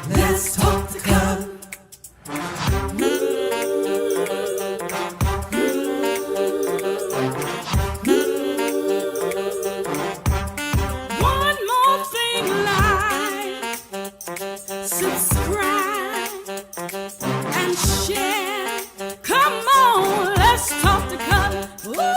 Let's talk the cut. One more thing, like, subscribe, and share. Come on, let's talk the cut. Woo!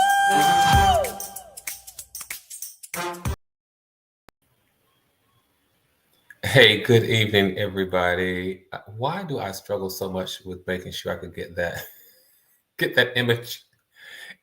Hey, good evening, everybody. Why do I struggle so much with making sure I could get that image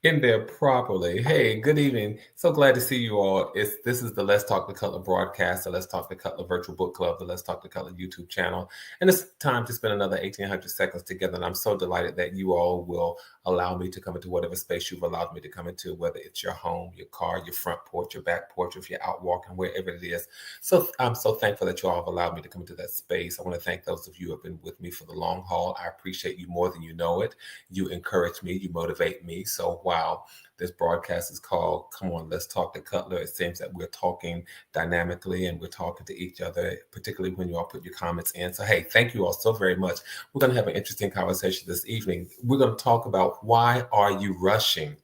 in there properly? Hey, good evening. So glad to see you all. This is the Let's Talk the Cutler broadcast, the Let's Talk the Cutler virtual book club, the Let's Talk the Cutler YouTube channel. And it's time to spend another 1,800 seconds together. And I'm so delighted that you all will allow me to come into whatever space you've allowed me to come into, whether it's your home, your car, your front porch, your back porch, if you're out walking, wherever it is. So I'm so thankful that you all have allowed me to come into that space. I want to thank those of you who have been with me for the long haul. I appreciate you more than you know it. You encourage me, you motivate me. So while this broadcast is called Come On, Let's Talk the Cutler, it seems that we're talking dynamically and we're talking to each other, particularly when you all put your comments in. So, hey, thank you all so very much. We're going to have an interesting conversation this evening. We're going to talk about why are you rushing?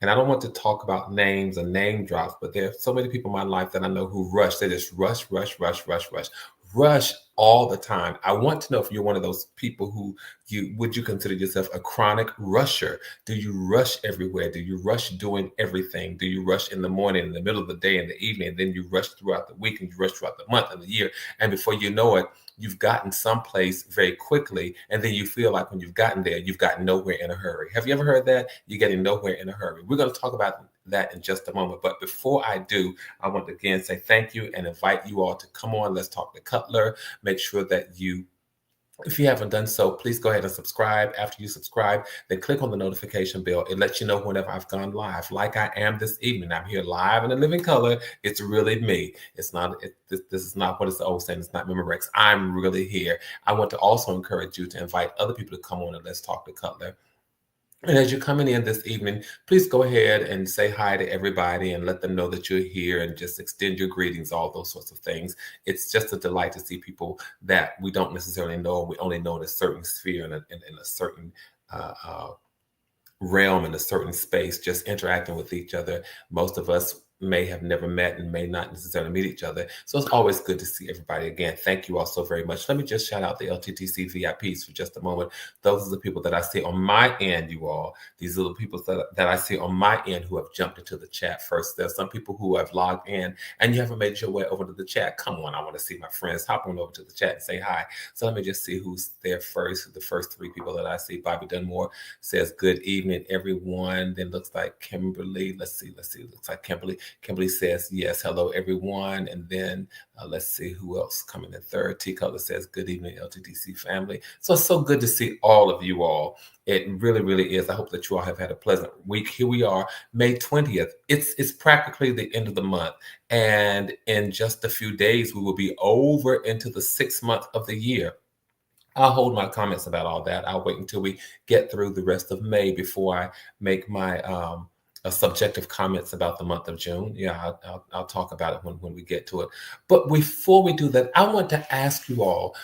And I don't want to talk about names and name drops, but there are so many people in my life that I know who rush. They just rush all the time. I want to know if you're one of those people who would you consider yourself a chronic rusher? Do you rush everywhere? Do you rush doing everything? Do you rush in the morning, in the middle of the day, in the evening, and then you rush throughout the week and you rush throughout the month and the year? And before you know it, you've gotten someplace very quickly, and then you feel like when you've gotten there, you've gotten nowhere in a hurry. Have you ever heard that? You're getting nowhere in a hurry. We're going to talk about that in just a moment. But before I do, I want to again say thank you and invite you all to come on. Let's Talk the Cutler. Make sure that if you haven't done so, please go ahead and subscribe. After you subscribe, then click on the notification bell. It lets you know whenever I've gone live, like I am this evening. I'm here live in a living color. It's really me. It's not. This is not what it's the old saying. It's not Memorex. I'm really here. I want to also encourage you to invite other people to come on and let's talk to Cutler. And as you're coming in this evening, please go ahead and say hi to everybody and let them know that you're here and just extend your greetings, all those sorts of things. It's just a delight to see people that we don't necessarily know. We only know in a certain sphere and in a certain realm, in a certain space, just interacting with each other. Most of us may have never met and may not necessarily meet each other. So it's always good to see everybody again. Thank you all so very much. Let me just shout out the LTTC VIPs for just a moment. Those are the people that I see on my end, you all. These are the people that I see on my end who have jumped into the chat first. There's some people who have logged in and you haven't made your way over to the chat. Come on, I want to see my friends. Hop on over to the chat and say hi. So let me just see who's there first. The first three people that I see. Bobby Dunmore says, good evening, everyone. Then looks like Kimberly. Let's see. Looks like Kimberly. Kimberly says, yes, hello, everyone. And then let's see who else coming in third. T Color says, good evening, LTTC family. So it's so good to see all of you all. It really, really is. I hope that you all have had a pleasant week. Here we are, May 20th. It's practically the end of the month. And in just a few days, we will be over into the 6th month of the year. I'll hold my comments about all that. I'll wait until we get through the rest of May before I make my subjective comments about the month of June. Yeah, I'll talk about it when we get to it. But before we do that, I want to ask you all,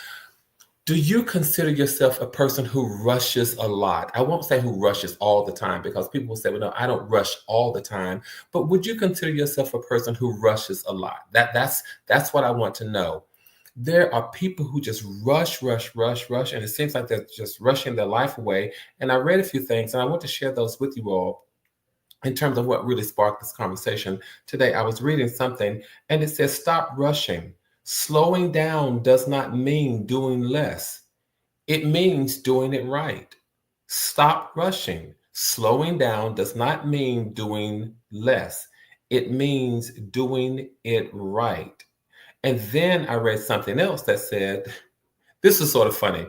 do you consider yourself a person who rushes a lot? I won't say who rushes all the time because people will say, well, no, I don't rush all the time. But would you consider yourself a person who rushes a lot? That's what I want to know. There are people who just rush, and it seems like they're just rushing their life away. And I read a few things, and I want to share those with you all. In terms of what really sparked this conversation today, I was reading something and it says, stop rushing. Slowing down does not mean doing less. It means doing it right. Stop rushing. Slowing down does not mean doing less. It means doing it right. And then I read something else that said, this is sort of funny.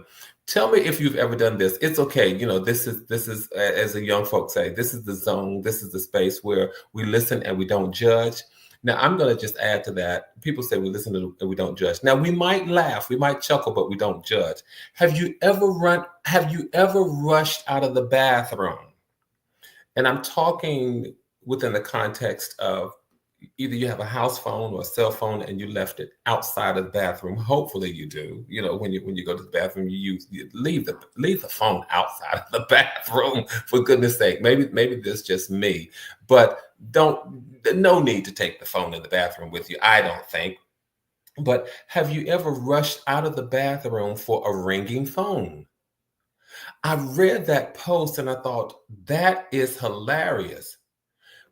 Tell me if you've ever done this. It's okay. You know, this is as the young folks say, this is the zone. This is the space where we listen and we don't judge. Now, I'm going to just add to that. People say we listen to and we don't judge. Now, we might laugh, we might chuckle, but we don't judge. Have you ever rushed out of the bathroom? And I'm talking within the context of either you have a house phone or a cell phone and you left it outside of the bathroom. Hopefully you do. You know, when you go to the bathroom, you leave the phone outside of the bathroom, for goodness sake. Maybe this just me, but no need to take the phone in the bathroom with you, I don't think. But have you ever rushed out of the bathroom for a ringing phone? I read that post and I thought, that is hilarious.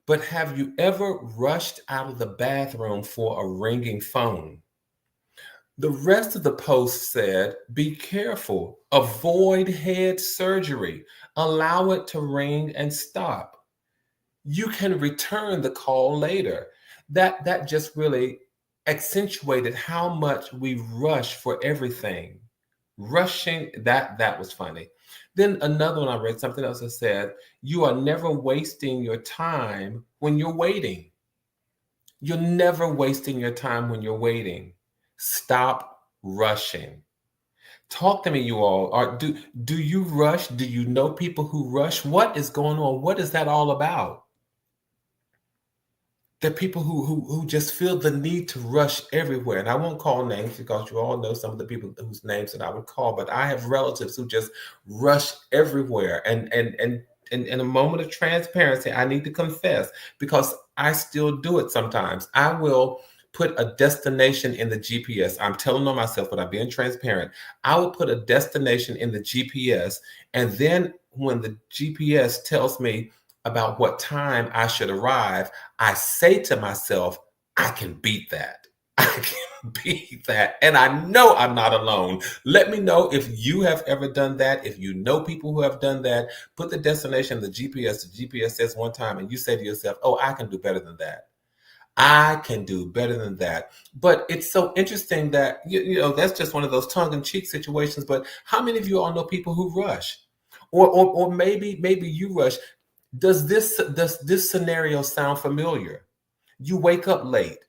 But have you ever rushed out of the bathroom for a ringing phone? The rest of the post said, be careful, avoid head surgery, allow it to ring and stop. You can return the call later. That just really accentuated how much we rush for everything. Rushing, that was funny. Then another one I read, something else that said, you are never wasting your time when you're waiting. You're never wasting your time when you're waiting. Stop rushing. Talk to me, you all. Do you rush? Do you know people who rush? What is going on? What is that all about? There are people who just feel the need to rush everywhere. And I won't call names because you all know some of the people whose names that I would call, but I have relatives who just rush everywhere. And in a moment of transparency, I need to confess, because I still do it sometimes. I will put a destination in the GPS. I'm telling on myself, but I'm being transparent. I will put a destination in the GPS, and then when the GPS tells me about what time I should arrive, I say to myself, I can beat that. I can beat that. And I know I'm not alone. Let me know if you have ever done that. If you know people who have done that, put the destination, the GPS says one time, and you say to yourself, oh, I can do better than that. I can do better than that. But it's so interesting that, you know, that's just one of those tongue-in-cheek situations. But how many of you all know people who rush? Or maybe you rush. Does this scenario sound familiar? You wake up late,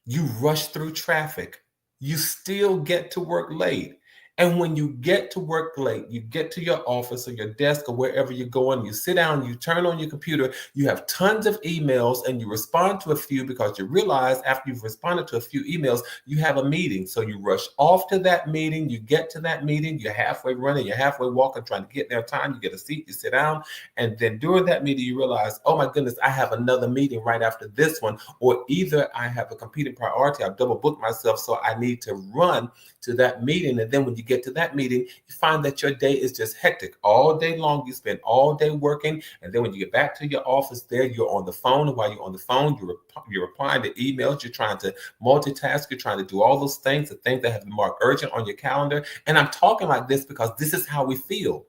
you rush through traffic, you still get to work late. And when you get to work late, you get to your office or your desk or wherever you're going, you sit down, you turn on your computer, you have tons of emails, and you respond to a few because you realize after you've responded to a few emails, you have a meeting. So you rush off to that meeting, you get to that meeting, you're halfway running, you're halfway walking, trying to get there on time, you get a seat, you sit down, and then during that meeting, you realize, oh my goodness, I have another meeting right after this one, or either I have a competing priority, I've double booked myself, so I need to run to that meeting. And then when you get to that meeting, you find that your day is just hectic all day long. You spend all day working, and then when you get back to your office, there you're on the phone. And while you're on the phone, you're replying to emails. You're trying to multitask. You're trying to do all those things, the things that have been marked urgent on your calendar. And I'm talking like this because this is how we feel.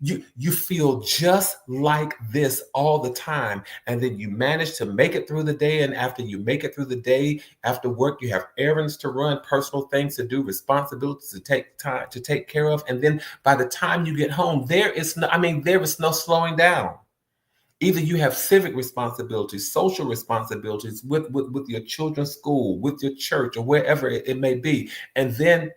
You feel just like this all the time, and then you manage to make it through the day. And after you make it through the day, after work, you have errands to run, personal things to do, responsibilities to take care of. And then by the time you get home, there is no slowing down. Either you have civic responsibilities, social responsibilities with your children's school, with your church, or wherever it may be, and then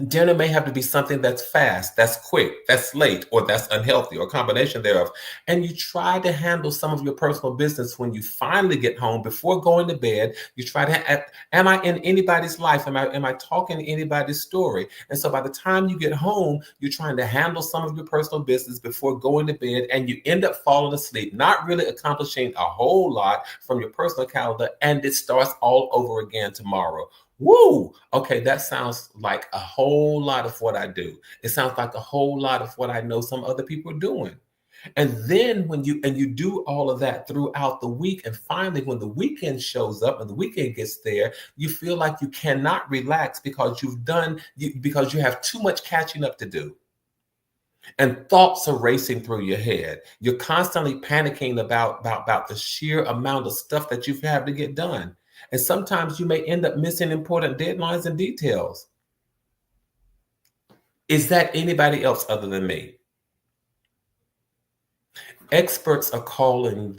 dinner may have to be something that's fast, that's quick, that's late, or that's unhealthy, or a combination thereof. And you try to handle some of your personal business when you finally get home before going to bed. You try to, am I in anybody's life? Am I talking anybody's story? And so by the time you get home, you're trying to handle some of your personal business before going to bed, and you end up falling asleep, not really accomplishing a whole lot from your personal calendar, and it starts all over again tomorrow. Woo! Okay, that sounds like a whole lot of what I do. It sounds like a whole lot of what I know some other people are doing. And then when you do all of that throughout the week, and finally when the weekend shows up and the weekend gets there, you feel like you cannot relax because because you have too much catching up to do. And thoughts are racing through your head. You're constantly panicking about the sheer amount of stuff that you have to get done. And sometimes you may end up missing important deadlines and details. Is that anybody else other than me? Experts are calling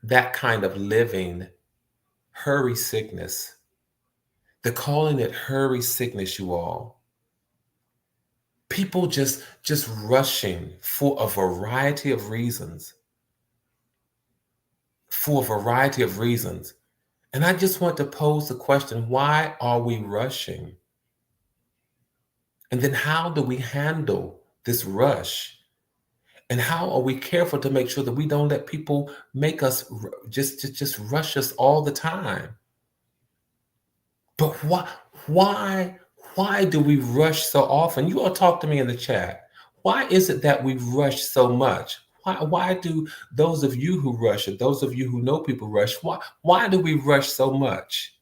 that kind of living hurry sickness. They're calling it hurry sickness, you all. People just rushing for a variety of reasons. for a variety of reasons. And I just want to pose the question, why are we rushing? And then how do we handle this rush? And how are we careful to make sure that we don't let people make us just rush us all the time? But why do we rush so often? You all talk to me in the chat. Why is it that we rush so much? Why do those of you who rush, and those of you who know people rush, why do we rush so much?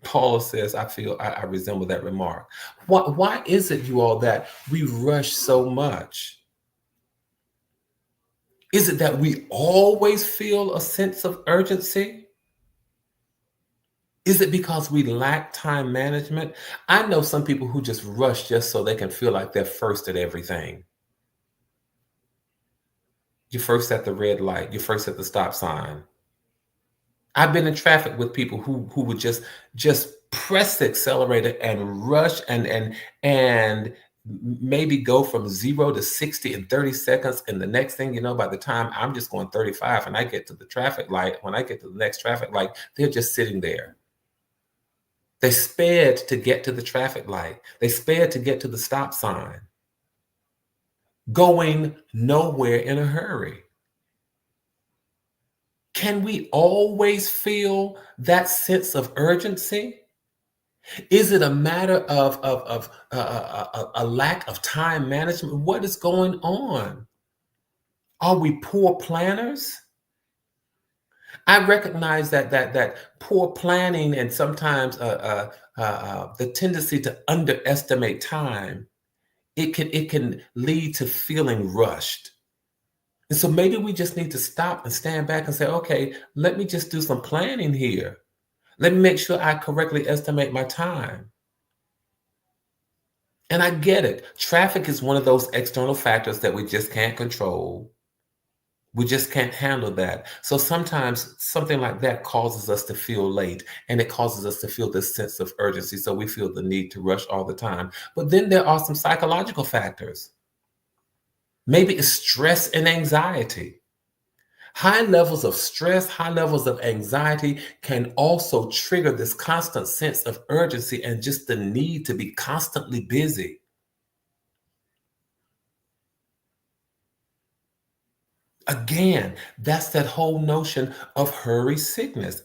Paula says, I resemble that remark. Why is it, you all, that we rush so much? Is it that we always feel a sense of urgency? Is it because we lack time management? I know some people who just rush just so they can feel like they're first at everything. You're first at the red light. You're first at the stop sign. I've been in traffic with people who would just press the accelerator and rush and maybe go from 0 to 60 in 30 seconds. And the next thing you know, by the time I'm just going 35 and I get to the traffic light, when I get to the next traffic light, they're just sitting there. They sped to get to the traffic light. They sped to get to the stop sign, going nowhere in a hurry. Can we always feel that sense of urgency? Is it a matter of a lack of time management? What is going on? Are we poor planners? I recognize that poor planning and sometimes the tendency to underestimate time, it can lead to feeling rushed. And so maybe we just need to stop and stand back and say, okay, let me just do some planning here. Let me make sure I correctly estimate my time. And I get it. Traffic is one of those external factors that we just can't control. We just can't handle that. So sometimes something like that causes us to feel late, and it causes us to feel this sense of urgency. So we feel the need to rush all the time. But then there are some psychological factors. Maybe it's stress and anxiety. High levels of stress, high levels of anxiety can also trigger this constant sense of urgency and just the need to be constantly busy. Again, that's that whole notion of hurry sickness.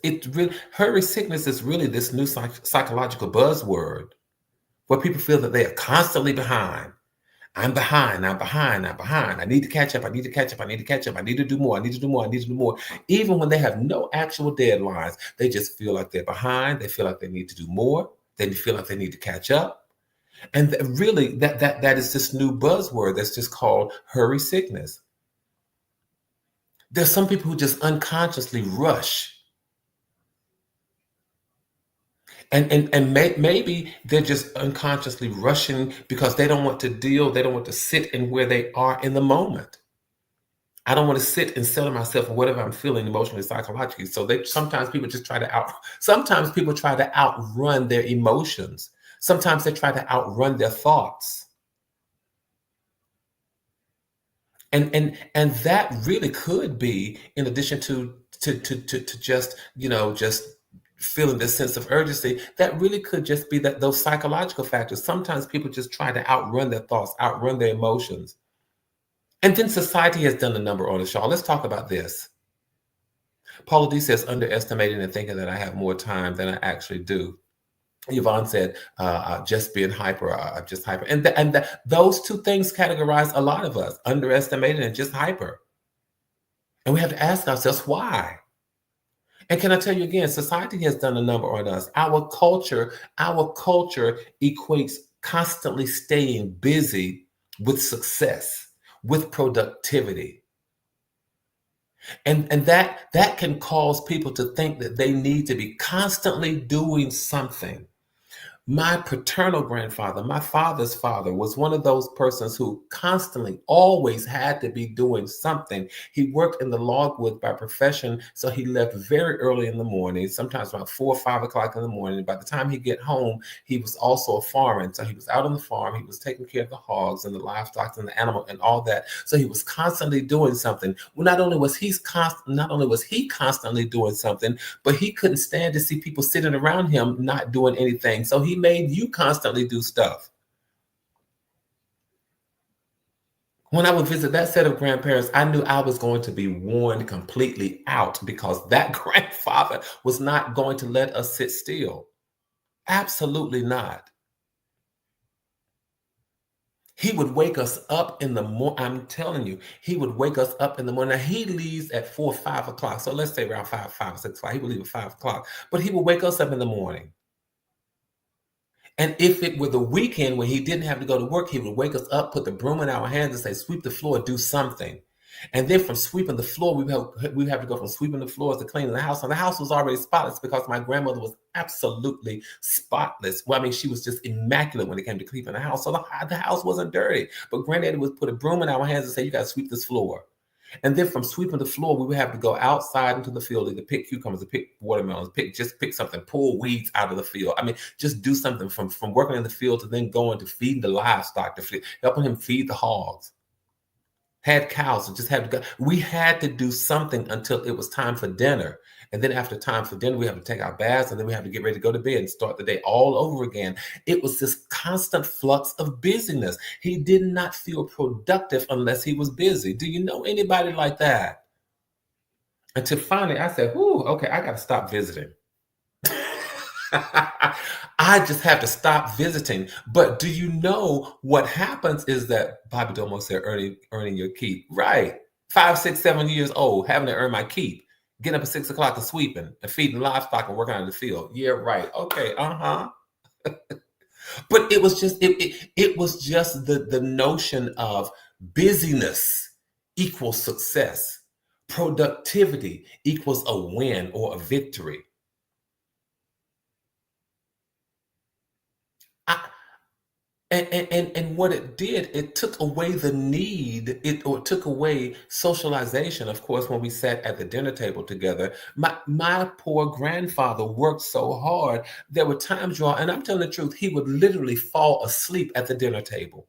Hurry sickness is really this new psychological buzzword where people feel that they are constantly behind. I'm behind. I need to catch up. I need to catch up. I need to catch up. I need to do more. I need to do more. I need to do more. Even when they have no actual deadlines, they just feel like they're behind. They feel like they need to do more. They feel like they need to catch up. And really, that is this new buzzword that's just called hurry sickness. There's some people who just unconsciously rush. And maybe they're just unconsciously rushing because they don't want to sit in where they are in the moment. I don't want to sit and settle myself in whatever I'm feeling emotionally, psychologically. So sometimes people try to outrun their emotions. Sometimes they try to outrun their thoughts. And that really could be, in addition to just, just feeling this sense of urgency, that really could just be that those psychological factors. Sometimes people just try to outrun their thoughts, outrun their emotions. And then society has done a number on us, y'all. Let's talk about this. Paula D says, underestimating and thinking that I have more time than I actually do. Yvonne said, just being hyper, just hyper. And those two things categorize a lot of us, underestimated and just hyper. And we have to ask ourselves, why? And can I tell you again, society has done a number on us. Our culture equates constantly staying busy with success, with productivity. And that can cause people to think that they need to be constantly doing something, My paternal grandfather, my father's father, was one of those persons who constantly, always had to be doing something. He worked in the logwood by profession, so he left very early in the morning, sometimes about 4 or 5 o'clock in the morning. By the time he get home, he was also a farmer, and so he was out on the farm. He was taking care of the hogs and the livestock and the animal and all that. So he was constantly doing something. Well, not only was he constantly doing something, but he couldn't stand to see people sitting around him not doing anything. So he made you constantly do stuff. When I would visit that set of grandparents, I knew I was going to be worn completely out because that grandfather was not going to let us sit still. Absolutely not. He would wake us up in the morning. I'm telling you, he would wake us up in the morning. Now, he leaves at 4 or 5 o'clock. So let's say around 5 or 6 o'clock. He would leave at 5 o'clock. But he would wake us up in the morning. And if it were the weekend when he didn't have to go to work, he would wake us up, put the broom in our hands and say, sweep the floor, do something. And then from sweeping the floor, we have to go from sweeping the floors to cleaning the house. And the house was already spotless because my grandmother was absolutely spotless. Well, I mean, she was just immaculate when it came to cleaning the house. So the house wasn't dirty. But Granddaddy would put a broom in our hands and say, you got to sweep this floor. And then from sweeping the floor, we would have to go outside into the field to pick cucumbers, to pick watermelons, pick something, pull weeds out of the field. I mean, just do something from working in the field to then going to feeding the livestock, helping him feed the hogs. Had cows, and just had to go. We had to do something until it was time for dinner. And then after time for dinner, we have to take our baths, and then we have to get ready to go to bed and start the day all over again. It was this constant flux of busyness. He did not feel productive unless he was busy. Do you know anybody like that? Until finally I said, "Ooh, okay, I got to stop visiting." I just have to stop visiting. But do you know what happens is that Bobby Domo said, earning your keep. Right. 5, 6, 7 years old, having to earn my keep. Getting up at 6 o'clock and sweeping and feeding livestock and working out in the field. Yeah, right. Okay, But it was just it was just the notion of busyness equals success. Productivity equals a win or a victory. And what it did, it took away the need, or took away socialization. Of course, when we sat at the dinner table together, my poor grandfather worked so hard. There were times, y'all, and I'm telling the truth, he would literally fall asleep at the dinner table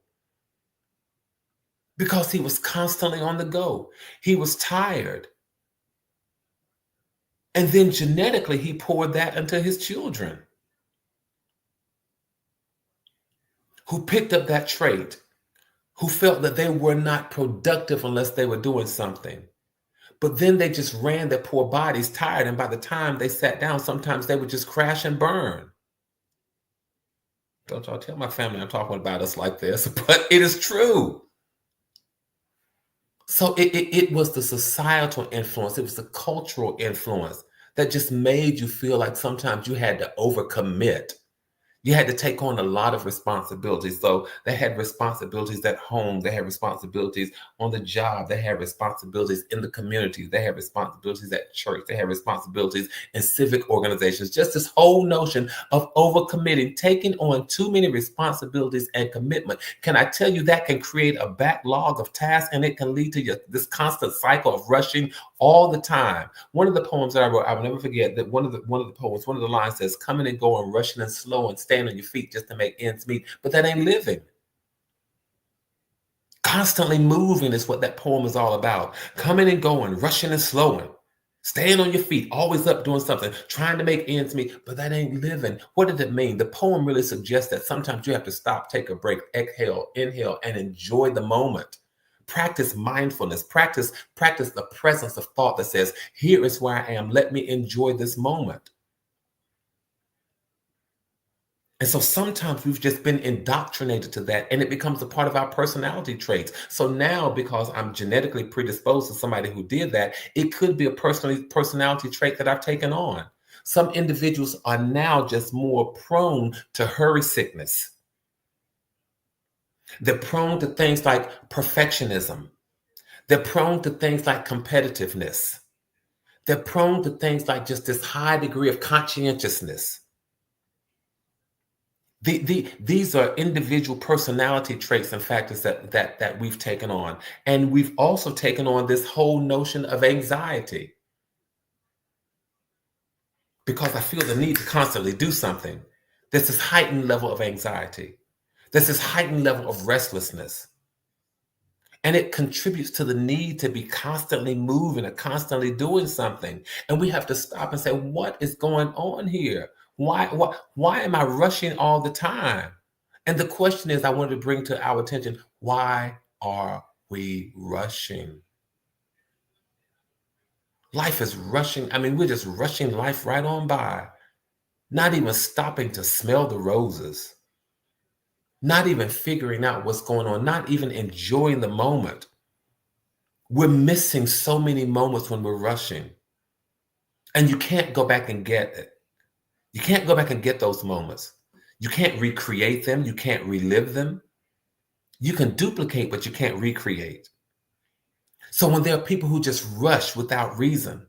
because he was constantly on the go. He was tired. And then genetically, he poured that into his children, who picked up that trait, who felt that they were not productive unless they were doing something. But then they just ran their poor bodies tired. And by the time they sat down, sometimes they would just crash and burn. Don't y'all tell my family I'm talking about us like this, but it is true. So it was the societal influence. It was the cultural influence that just made you feel like sometimes you had to overcommit. You had to take on a lot of responsibilities. So they had responsibilities at home. They had responsibilities on the job. They had responsibilities in the community. They had responsibilities at church. They had responsibilities in civic organizations. Just this whole notion of overcommitting, taking on too many responsibilities and commitment. Can I tell you that can create a backlog of tasks, and it can lead to this constant cycle of rushing all the time. One of the poems that I wrote, I will never forget that one of the lines says, coming and going, rushing and slow, and staying on your feet just to make ends meet. But that ain't living. Constantly moving is what that poem is all about. Coming and going, rushing and slowing, staying on your feet, always up doing something, trying to make ends meet, but that ain't living. What did it mean? The poem really suggests that sometimes you have to stop, take a break, exhale, inhale, and enjoy the moment. Practice mindfulness, practice the presence of thought that says, here is where I am. Let me enjoy this moment. And so sometimes we've just been indoctrinated to that, and it becomes a part of our personality traits. So now, because I'm genetically predisposed to somebody who did that, it could be a personality trait that I've taken on. Some individuals are now just more prone to hurry sickness. They're prone to things like perfectionism. They're prone to things like competitiveness. They're prone to things like just this high degree of conscientiousness. These are individual personality traits and factors that we've taken on. And we've also taken on this whole notion of anxiety because I feel the need to constantly do something. There's this heightened level of anxiety. There's this heightened level of restlessness. And it contributes to the need to be constantly moving and constantly doing something. And we have to stop and say, what is going on here? Why am I rushing all the time? And the question is, I wanted to bring to our attention, why are we rushing? Life is rushing. I mean, we're just rushing life right on by, not even stopping to smell the roses, not even figuring out what's going on, not even enjoying the moment. We're missing so many moments when we're rushing. And you can't go back and get it. You can't go back and get those moments. You can't recreate them. You can't relive them. You can duplicate, but you can't recreate. So when there are people who just rush without reason,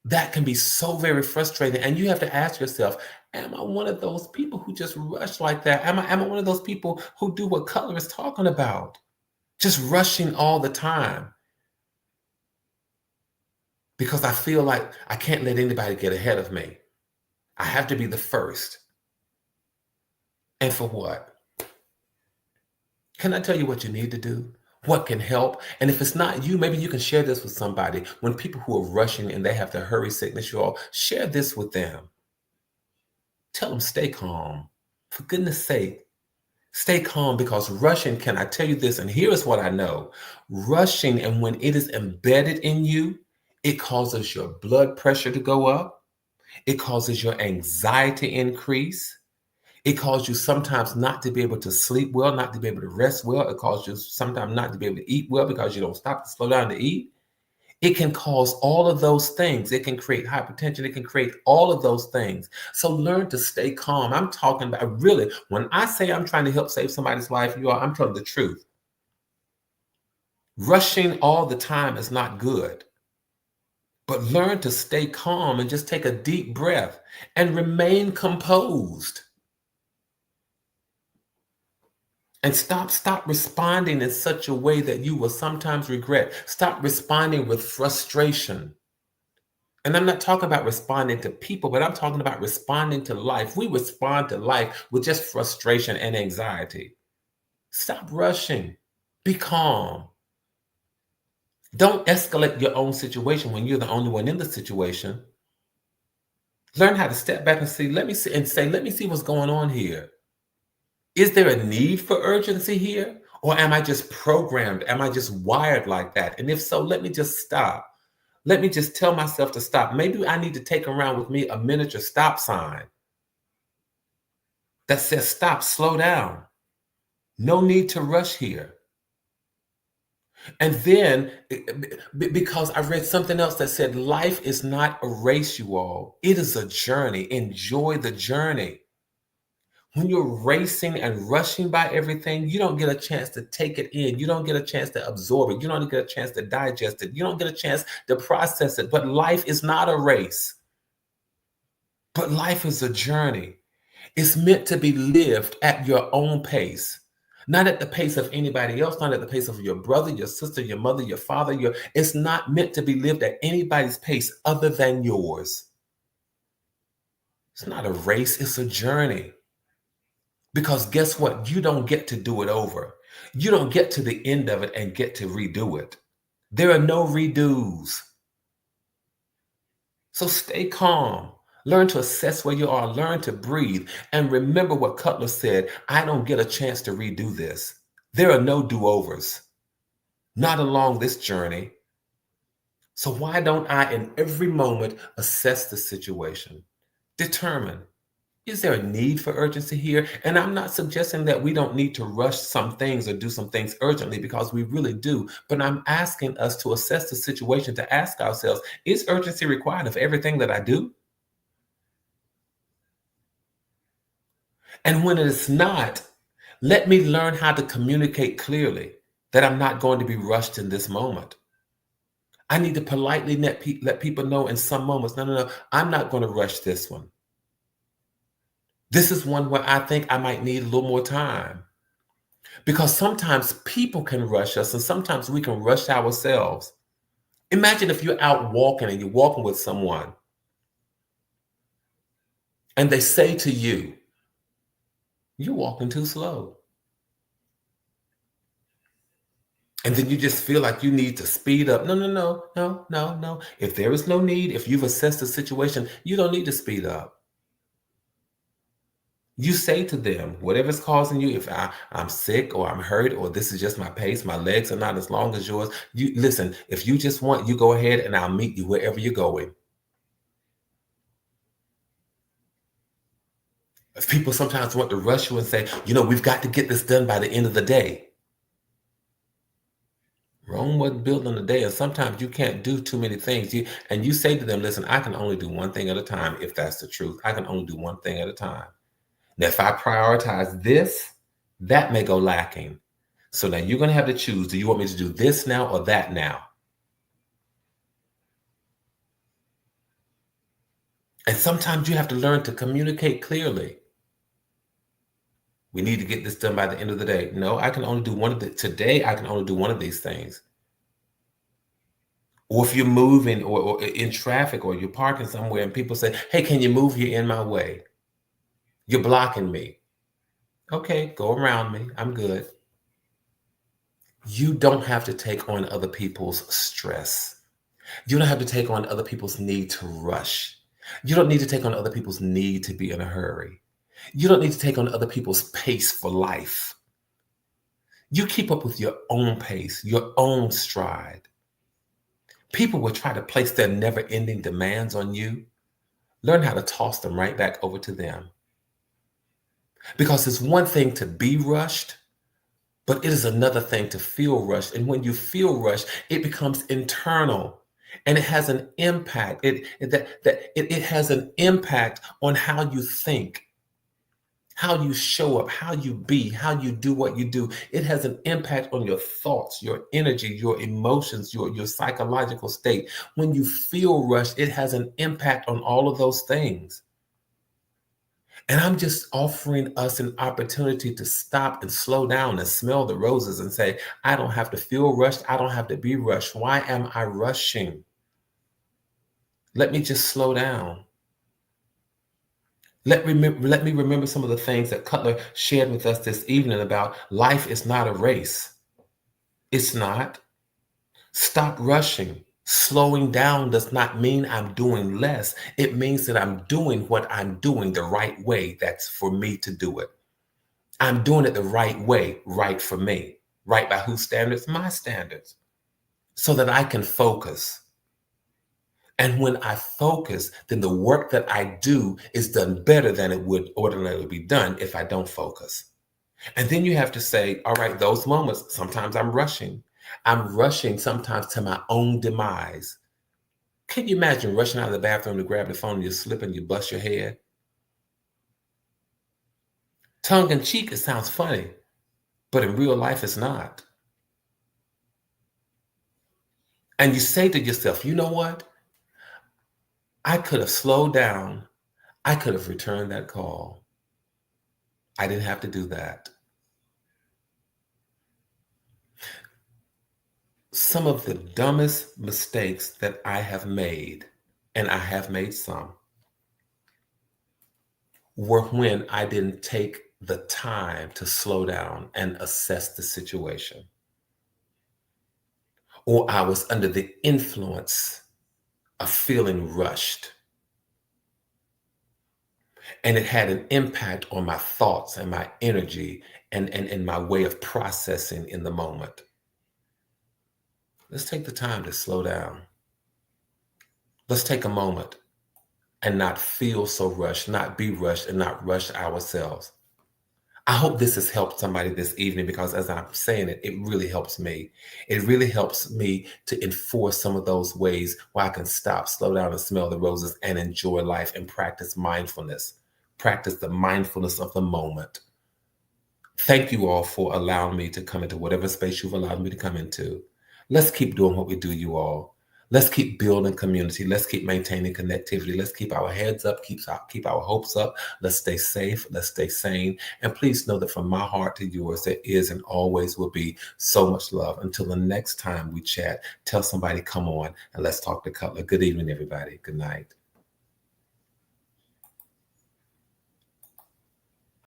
that can be so very frustrating. And you have to ask yourself, am I one of those people who just rush like that? Am I one of those people who do what Cutler is talking about? Just rushing all the time. Because I feel like I can't let anybody get ahead of me. I have to be the first. And for what? Can I tell you what you need to do? What can help? And if it's not you, maybe you can share this with somebody. When people who are rushing and they have the hurry sickness, you all share this with them. Tell them stay calm. For goodness sake, stay calm, because rushing, can I tell you this? And here is what I know. Rushing, and when it is embedded in you, it causes your blood pressure to go up. It causes your anxiety increase. It causes you sometimes not to be able to sleep well, not to be able to rest well. It causes you sometimes not to be able to eat well because you don't stop to slow down to eat. It can cause all of those things. It can create hypertension. It can create all of those things. So learn to stay calm. I'm talking about, really, when I say I'm trying to help save somebody's life, I'm telling the truth. Rushing all the time is not good. But learn to stay calm and just take a deep breath and remain composed. And stop responding in such a way that you will sometimes regret. Stop responding with frustration. And I'm not talking about responding to people, but I'm talking about responding to life. We respond to life with just frustration and anxiety. Stop rushing. Be calm. Don't escalate your own situation when you're the only one in the situation. Learn how to step back and let me see what's going on here. Is there a need for urgency here? Or am I just programmed? Am I just wired like that? And if so, let me just stop. Let me just tell myself to stop. Maybe I need to take around with me a miniature stop sign that says, stop, slow down. No need to rush here. And then, because I read something else that said, life is not a race, you all. It is a journey. Enjoy the journey. When you're racing and rushing by everything, you don't get a chance to take it in. You don't get a chance to absorb it. You don't get a chance to digest it. You don't get a chance to process it. But life is not a race. But life is a journey. It's meant to be lived at your own pace. Not at the pace of anybody else, not at the pace of your brother, your sister, your mother, your father. It's not meant to be lived at anybody's pace other than yours. It's not a race, it's a journey. Because guess what? You don't get to do it over. You don't get to the end of it and get to redo it. There are no redos. So stay calm. Learn to assess where you are. Learn to breathe. And remember what Cutler said, I don't get a chance to redo this. There are no do-overs. Not along this journey. So why don't I, in every moment, assess the situation? Determine, is there a need for urgency here? And I'm not suggesting that we don't need to rush some things or do some things urgently, because we really do. But I'm asking us to assess the situation, to ask ourselves, is urgency required of everything that I do? And when it is not, let me learn how to communicate clearly that I'm not going to be rushed in this moment. I need to politely let people know in some moments, no, I'm not going to rush this one. This is one where I think I might need a little more time because sometimes people can rush us and sometimes we can rush ourselves. Imagine if you're out walking and you're walking with someone and they say to you, "You're walking too slow." And then you just feel like you need to speed up. No, no, no, no, no, no. If there is no need, if you've assessed the situation, you don't need to speed up. You say to them, whatever's causing you, if I'm sick or I'm hurt or this is just my pace, my legs are not as long as yours. You listen, if you just want, you go ahead and I'll meet you wherever you're going. If people sometimes want to rush you and say, we've got to get this done by the end of the day. Rome wasn't built in a day, and sometimes you can't do too many things. You say to them, listen, I can only do one thing at a time, if that's the truth. I can only do one thing at a time. Now, if I prioritize this, that may go lacking. So now you're going to have to choose. Do you want me to do this now or that now? And sometimes you have to learn to communicate clearly. We need to get this done by the end of the day. No, I can only do today I can only do one of these things. Or if you're moving or in traffic or you're parking somewhere and people say, hey, can you move here in my way? You're blocking me. Okay, go around me. I'm good. You don't have to take on other people's stress. You don't have to take on other people's need to rush. You don't need to take on other people's need to be in a hurry. You don't need to take on other people's pace for life. You keep up with your own pace, your own stride. People will try to place their never-ending demands on you. Learn how to toss them right back over to them. Because it's one thing to be rushed, but it is another thing to feel rushed. And when you feel rushed, it becomes internal and it has an impact. It has an impact on how you think, how you show up, how you be, how you do what you do. It has an impact on your thoughts, your energy, your emotions, your psychological state. When you feel rushed, it has an impact on all of those things. And I'm just offering us an opportunity to stop and slow down and smell the roses and say, I don't have to feel rushed. I don't have to be rushed. Why am I rushing? Let me just slow down. Let me remember some of the things that Cutler shared with us this evening about life is not a race. It's not. Stop rushing. Slowing down does not mean I'm doing less. It means that I'm doing what I'm doing the right way. That's for me to do it. I'm doing it the right way, right for me. Right by whose standards? My standards. So that I can focus. And when I focus, then the work that I do is done better than it would ordinarily be done if I don't focus. And then you have to say, all right, those moments, sometimes I'm rushing. I'm rushing sometimes to my own demise. Can you imagine rushing out of the bathroom to grab the phone and you slip and you bust your head? Tongue in cheek, it sounds funny, but in real life, it's not. And you say to yourself, you know what? I could have slowed down. I could have returned that call. I didn't have to do that. Some of the dumbest mistakes that I have made, and I have made some, were when I didn't take the time to slow down and assess the situation. Or I was under the influence of feeling rushed. And it had an impact on my thoughts and my energy and my way of processing in the moment. Let's take the time to slow down. Let's take a moment and not feel so rushed, not be rushed, and not rush ourselves. I hope this has helped somebody this evening because as I'm saying it, it really helps me. It really helps me to enforce some of those ways where I can stop, slow down, and smell the roses and enjoy life and practice mindfulness. Practice the mindfulness of the moment. Thank you all for allowing me to come into whatever space you've allowed me to come into. Let's keep doing what we do, you all. Let's keep building community. Let's keep maintaining connectivity. Let's keep our heads up, keep our hopes up. Let's stay safe. Let's stay sane. And please know that from my heart to yours, there is and always will be so much love. Until the next time we chat, tell somebody, come on, and let's talk to Cutler. Good evening, everybody. Good night.